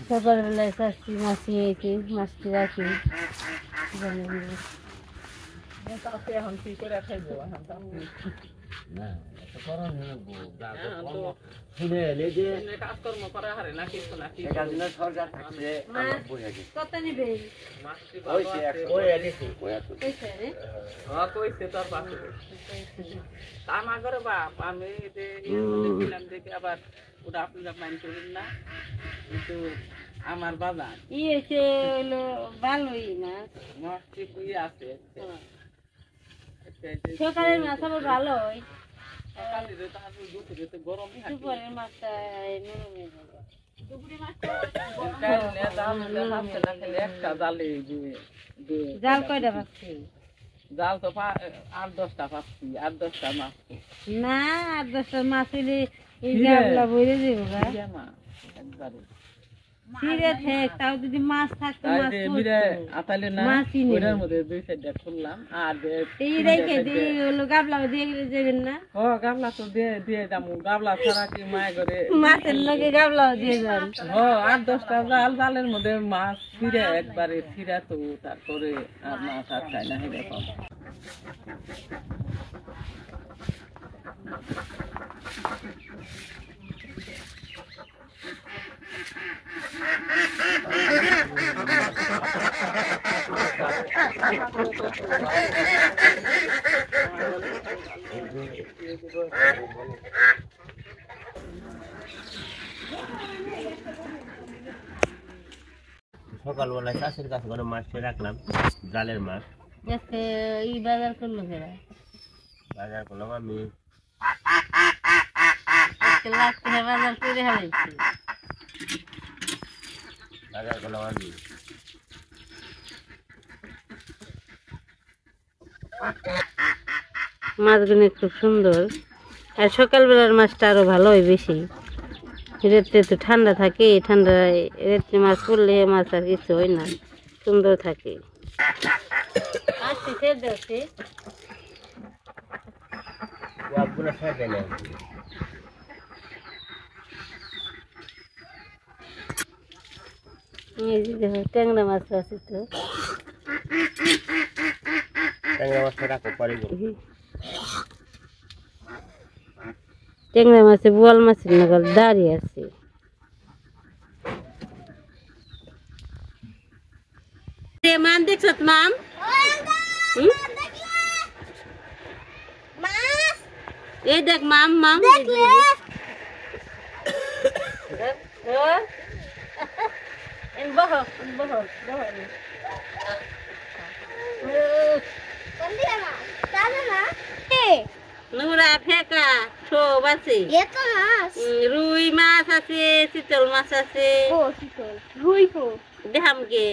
সকালবেলায় চাচ্ছি মাছ নিয়েছি, মাছটি রাখি। এখন কি করে খাইবো না শুনে এলে যে কাজকর্ম করা হারে না কিছু না সরকার থাকছে কত নিবে? আমার ঘরে বাপ আমি ছিলাম দেখে আবার ওটা আপনারা মাইন করবেন না, কিন্তু আমার বাজার এসে হলো ভালোই মাছ, মাছ ঠিক আছে। সকালের মাছ আবার ভালো হয়, গরম দুপুরের মাছটা নরম হয়ে যাবে। একটা জালে জাল কয়টা পাচ্ছি? জাল তো 8-10টা পাচ্ছি, 8-10টা মাছ না, 8-10টা মাছ হইলে এই গাবলা বইরে যাবো গা। একবারে ফিরে থাক, তাও যদি মাছ থাকতো মাছ আতালে না ওইটার মধ্যে 2-4টা খুললাম আর এই রেখে দিয়ে হলো গাবলা দিয়ে যাবেন না? ও গাবলা তো দিয়ে যাবো, গাবলা ছাড়া কি মায় করে মাছের লগে গাবলাও দিয়ে যান। ও 8-10টা জালের মধ্যে মাছ ফিরে একবারে ফিরা, তো তারপরে আর মাছ আর খায় না এরকম। সকালবেলায় চাষের কাছে করে মাছটা রাখলাম, জালের মাছ। আজকে এই বাজার করলো কেরা? বাজার করলাম আমি। আজকে লাগতে বাজার করে হারাইছি। বাজার করলাম আমি। মাছগুলো খুব সুন্দর, আর সকালবেলার মাছটা আরো ভালো হয় বেশি। রেতে তো ঠান্ডা থাকে, ঠান্ডায় রেতে মাছ পড়লে মাছ আর কিছু হয় না, সুন্দর থাকে। ট্যাংরা মাছ আছে তো, ট্যাংরা মাছে বোয়াল মাছের নাগাল দাঁড়িয়ে আছে। মান দেখছ মাম? এই দেখ মাম, মাম নোরা ফেকা সব আছে, রুই মাছ আছে, চিতল মাছ আছে। দেখাম কে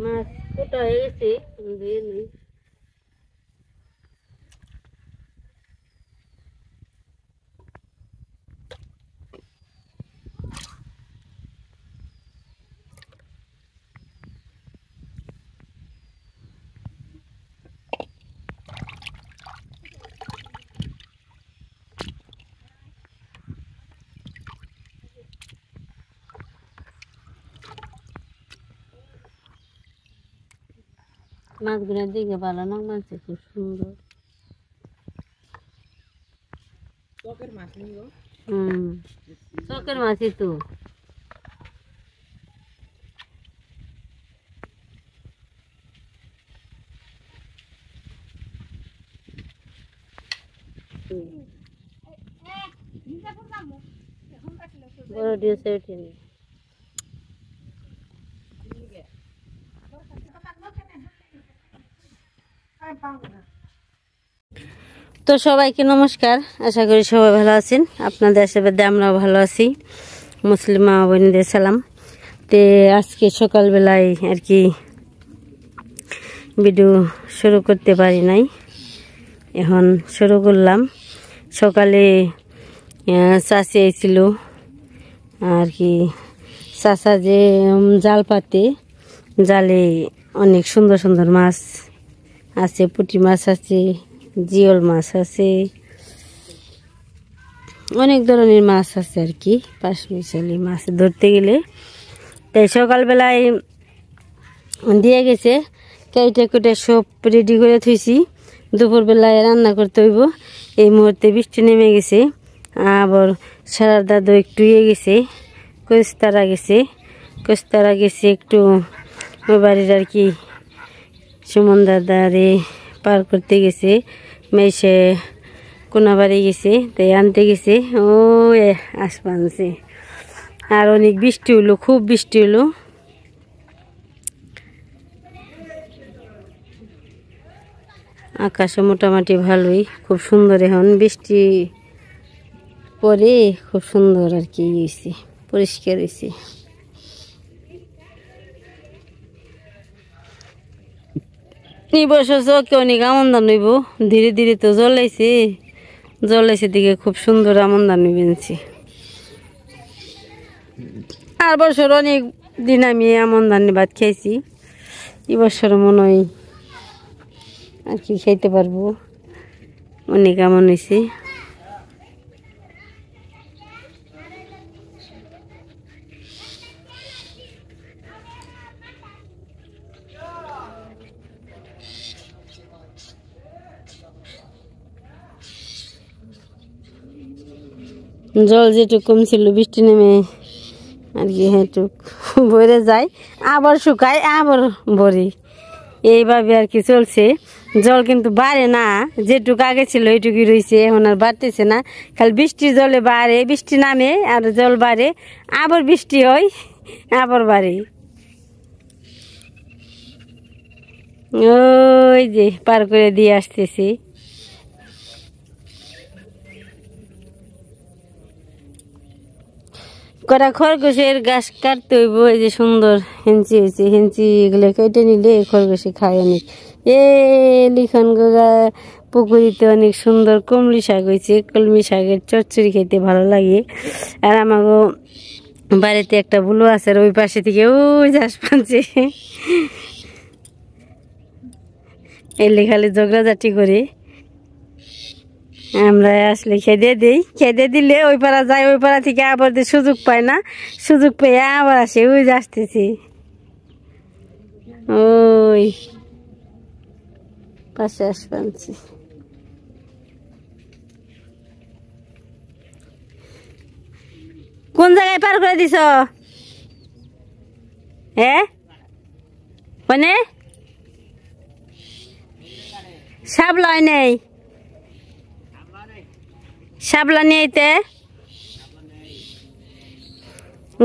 মাছ কোটা হয়ে গেছে। মাছগুলো দিকে ভালো না, মাছ খুব সুন্দর। চকের মাছ নিও। চকের মাছই তো। বড় দিয়েছে উঠিনি। তো সবাইকে নমস্কার, আশা করি সবাই ভালো আছেন। আপনাদের আশীর্বাদে আমরাও ভালো আছি। মুসলিম মা বোনদের সালাম। তে আজকে সকালবেলায় আর কি ভিডিও শুরু করতে পারি নাই, এখন শুরু করলাম। সকালে চাষি এসেছিল আর কি, চাষা যে জাল পাতে, জালে অনেক সুন্দর সুন্দর মাছ আছে, পুঁটি মাছ আছে, জিওল মাছ আছে, অনেক ধরনের মাছ আছে আর কি, পাঁচমিশালি মাছ ধরতে গেলে। তাই সকালবেলায় দিয়ে গেছে, কেটে কুটে সব রেডি করে থুইছি, দুপুরবেলায় রান্না করতে হইব। এই মুহূর্তে বৃষ্টি নেমে গেছে, আবার সারার দাদু একটু ইয়ে গেছে, কোস্তারা গেছে একটু ওই বাড়ির আর কি, সুমন দাদারে পার করতে গেছে, মেসে কোনা বাড়ি গেছে, তাই আনতে গেছে। ও আসবানছে, আর অনেক বৃষ্টি হলো, খুব বৃষ্টি হলো। আকাশে মোটামুটি ভালোই, খুব সুন্দর। এখন বৃষ্টি পরে খুব সুন্দর আর কি হয়েছে, পরিষ্কার হয়েছে। এই বছর চোখে অনেক আমন্দান হইব, ধীরে ধীরে তো জলাইছে দিকে খুব সুন্দর আমন্দান হইবেনছি। আর বছর অনেক দিন আমি আমন্দানি ভাত খাইছি, এবছর মনে হয় আর কি খাইতে পারবো, অনেক আমন হয়েছে। জল যেটুক কম ছিল বৃষ্টি নেমে আর কি, সেটুক ভরে যায়, আবার শুকায়, আবার ভরে, এইভাবে আর কি চলছে। জল কিন্তু বাড়ে না, যেটুক আগে ছিল এইটুকুই রয়েছে, এখন আর বাড়তেছে না। খালি বৃষ্টির জলে বাড়ে, বৃষ্টি নামে আর জল বাড়ে, আবার বৃষ্টি হয়, আবার বাড়ে। ওই যে পার করে দিয়ে আসতেছি। কটা খরগোশের গাছ কাটতে হইব, এই যে সুন্দর হেঞ্চি হয়েছে, হেঞ্চি এগুলো কেটে নিলে খরগোশে খায় অনেক। লিখন গোগা পুকুরিতে অনেক সুন্দর কলমি শাক হয়েছে, কলমি শাকের চচ্চড়ি খেতে ভালো লাগে। আর আমাকে বাড়িতে একটা বুলো আছে, ওই পাশে থেকে ওই চাষ পাচ্ছে, এলে খালি ঝগড়াঝাটি করে। আমরা আসলে খেদে দিই, খেদে দিলে ওই পাড়া যায়, ওই পাড়া থেকে আবার সুযোগ পায় না, সুযোগ পেয়ে আবার আসে, ওই আসতেছি ওই পাশে আসবানছি। কোন জায়গায় পার করে দিছ? হ্যাঁ, মানে সাবলা হয় নেই, সাবলা নিয়ে আইতে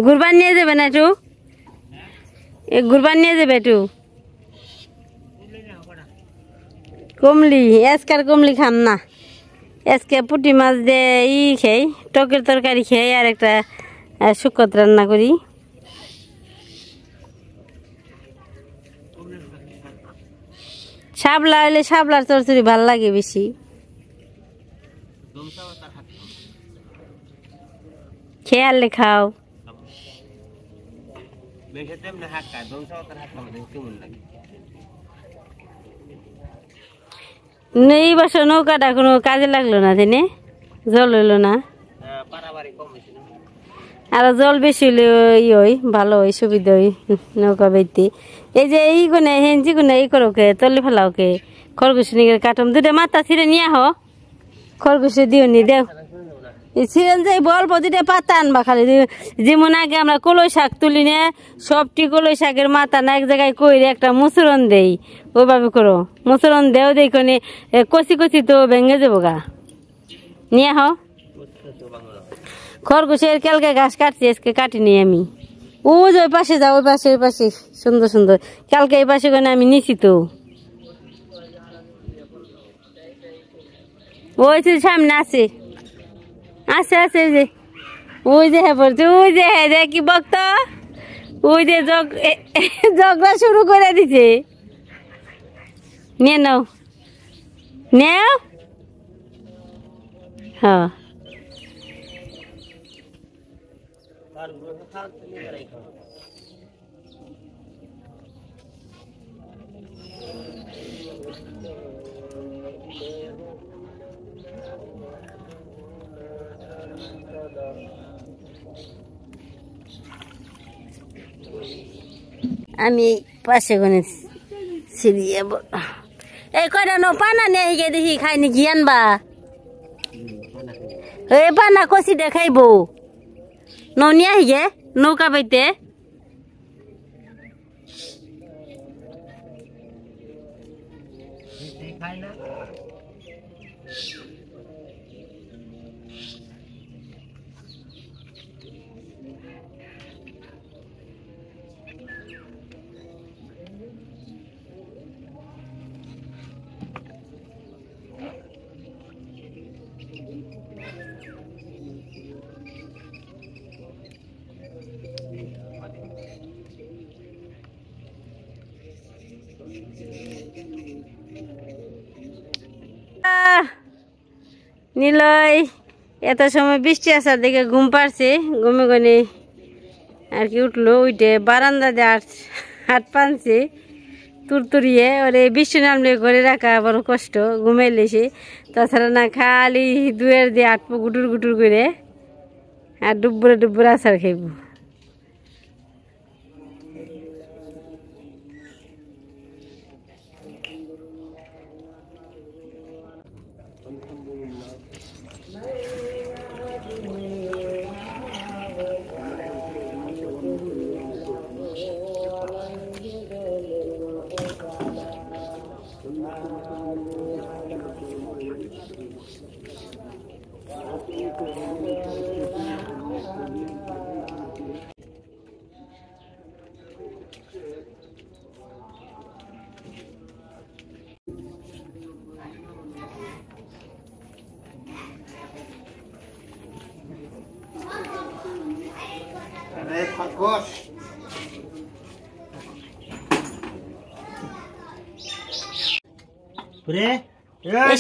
গুরবান নিয়ে যাবে না একটু, গুরবান নিয়ে যাবে একটু। কমলি আজকাল কমলি খাম না, আজকে পুঁটি মাছ দিয়ে খেই, টকের তরকারি খেয়ে আর একটা শুকত রান্না করি। শাপলা হইলে শাপলার চরচড়ি ভাল লাগে বেশি। খেয়ালে খাও, এই বছর নৌকাটা কোনো কাজে লাগলো না, তাই না? জল হইলো না, আর জল বেশি হলে ওই ভালো হয়, সুবিধা হয় নৌকা বেঁধতে। এই যে এই কোনে হেঞ্চি কোনে এই করো কে, তলে ফেলাও কে, খরগোশ নিয়ে কাটম, দুটা মাথা ছিঁড়ে নিয়ে আহ, খরগোশে দিও নি দেও, ছিঁড়েন যাই অল্প দুটা পাতা আনবা খালি। যেমন আগে আমরা কলই শাক তুলি নে, সবটি কলই শাকের মাথা না এক জায়গায় কইরে একটা মুসুরন দেই, ওইভাবে করো, মুসুরন দেও দেখো নি, কচি কচি তো ভেঙে যাবো গা, নিয়ে আহ। খরগোশের কালকে ঘাস কাটছি, আজকে কাটিনি আমি। ওই যে ওই পাশে যাও, ওই পাশে, ওই পাশে সুন্দর সুন্দর। কালকে এই পাশে করে আমি নিছি তো। ওই তো সামনে আছে, আছে আছে, ওই যে ওই যে হ্যাঁ পড়ছে, ওই যে হ্যাঁ যে কি বক্ত, ওই যে ঝগড়া শুরু করে দিছে। নিয়ে নাও, নেও। হ্যাঁ আমি পাশে গনে সিরিয়ে এই কয়টা নো পানা নিয়ে গিয়ে দেখি খাইনি কি আনবা। এই পানা কষি দেখাইব নৌ নিয়ে আহিগে নৌকা পাইতে। নিলয় এত সময় বৃষ্টি আসার দেখে ঘুম পাড়ছে, ঘুমে গনে আর কি উঠলো, উঠে বারান্দা দিয়ে হাট পানছে তুরতুরিয়ে। ওরে বৃষ্টি নামলে ঘরে রাখা বড় কষ্ট, ঘুমাইলে সে। তাছাড়া না খালি দুয়ের দিয়ে আটপো গুটুর গুটুর করে, আর ডুব্বুরে ডুব্বুরে আচার খাইব।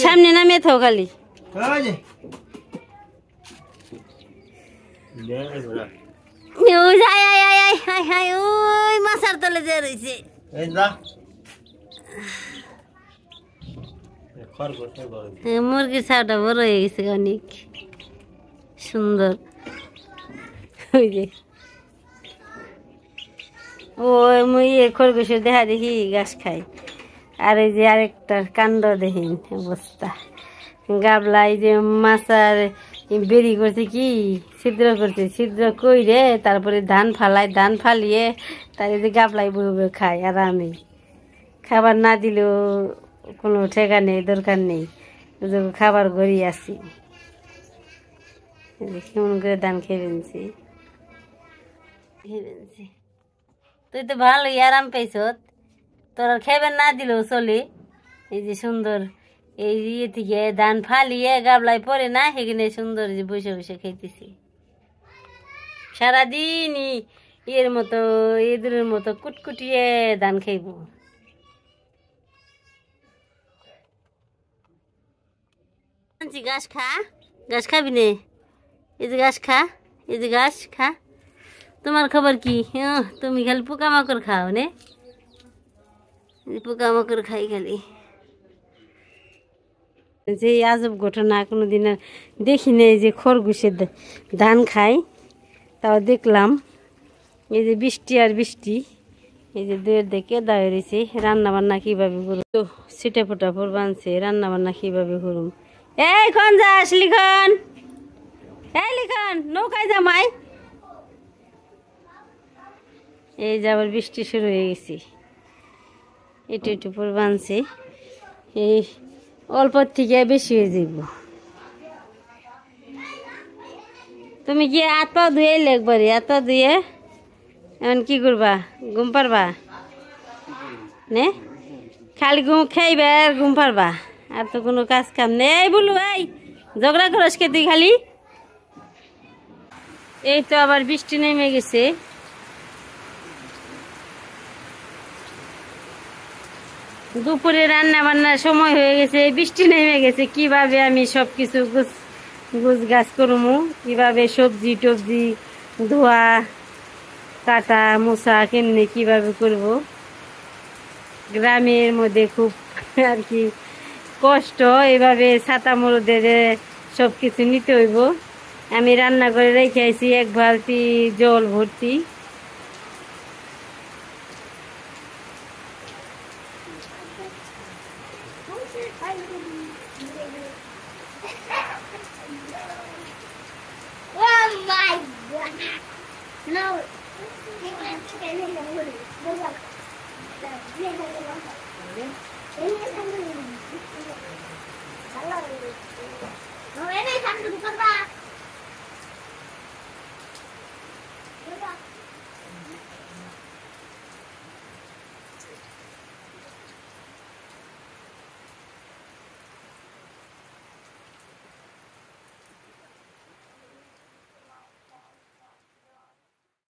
সামনে নামিয়ে থাও খালি। ওই মাছার তলে যে রয়েছে মুরগির ছাউটা বড় হয়ে গেছে অনেক সুন্দর। ওই যে ওই খরগোশের দেখা দেখি ঘাস খাই। আর এই যে আরেকটা কাণ্ড দেখেন অবস্থা, গাবলা এই যে মাছার বেরি করছে, কি ছিদ্র করছে, ছিদ্র কইরে তারপরে ধান ফালাই, ধান ফালিয়ে তার এই যে গাবলাই বয়ে বয়ে খায়। আর আমি খাবার না দিলেও কোনো ঠেকা নেই, দরকার নেই, খাবার গড়িয়ে আসি। কেমন করে ধান খেয়ে ফেলছি। তুই তো ভালোই আরাম পাইছ, তোর খেবেন না দিলেও চলে। এই যে সুন্দর এই ইয়ে থেকে ধান ফালিয়ে গাবলাই পরে না, সেখানে সুন্দর যে বসে বসে খেতেছি সারাদিন। এর মতো এদের মতো কুটকুটিয়ে ধান খাইব। ঘাস খা, ঘাস খাবি নে, এই যে ঘাস খা, এই যে ঘাস খা। তোমার খবর কি? তুমি খালি পোকামাকড় খাও নে, পোকামাকড় খাই খালি। যে আজব ঘটনা, কোনোদিন দেখি নেই যে খরগোশের ধান খায়, তাও দেখলাম। এই যে বৃষ্টি আর বৃষ্টি, এই যে দুয়ের দেখে দাঁড়িয়ে রয়েছে। রান্না বান্না কিভাবে করুম তো ছিটে ফোটা পর বানছে, রান্না বান্না কিভাবে করুম। এই খন যাস লিখন, এই লিখন নৌকায় জামাই। এই যে আবার বৃষ্টি শুরু হয়ে গেছে, একটু একটু পর বানছে। এই অল্প থেকে বেশি হয়ে যাব। তুমি কি হাত পা ধুয়ে লেখবারি হাত পা ধুয়ে এখন কি করবা ঘুম পারবা নে খালি ঘুম খাইবা আর ঘুম পারবা আর তো কোনো কাজ কাম নেই বলু এই ঝগড়া করস কে তুই খালি এই তো আবার বৃষ্টি নেমে গেছে দুপুরে রান্না বান্নার সময় হয়ে গেছে বৃষ্টি নেমে গেছে কিভাবে আমি সবকিছু গুছ গাছ করবো কিভাবে সবজি টবজি ধোয়া কাটা মোছা কেমনি কিভাবে করব গ্রামের মধ্যে খুব আর কি কষ্ট এভাবে ছাতা মরদের সব কিছু নিতে হইব আমি রান্না করে রেখে আইছি এক বালতি জল ভর্তি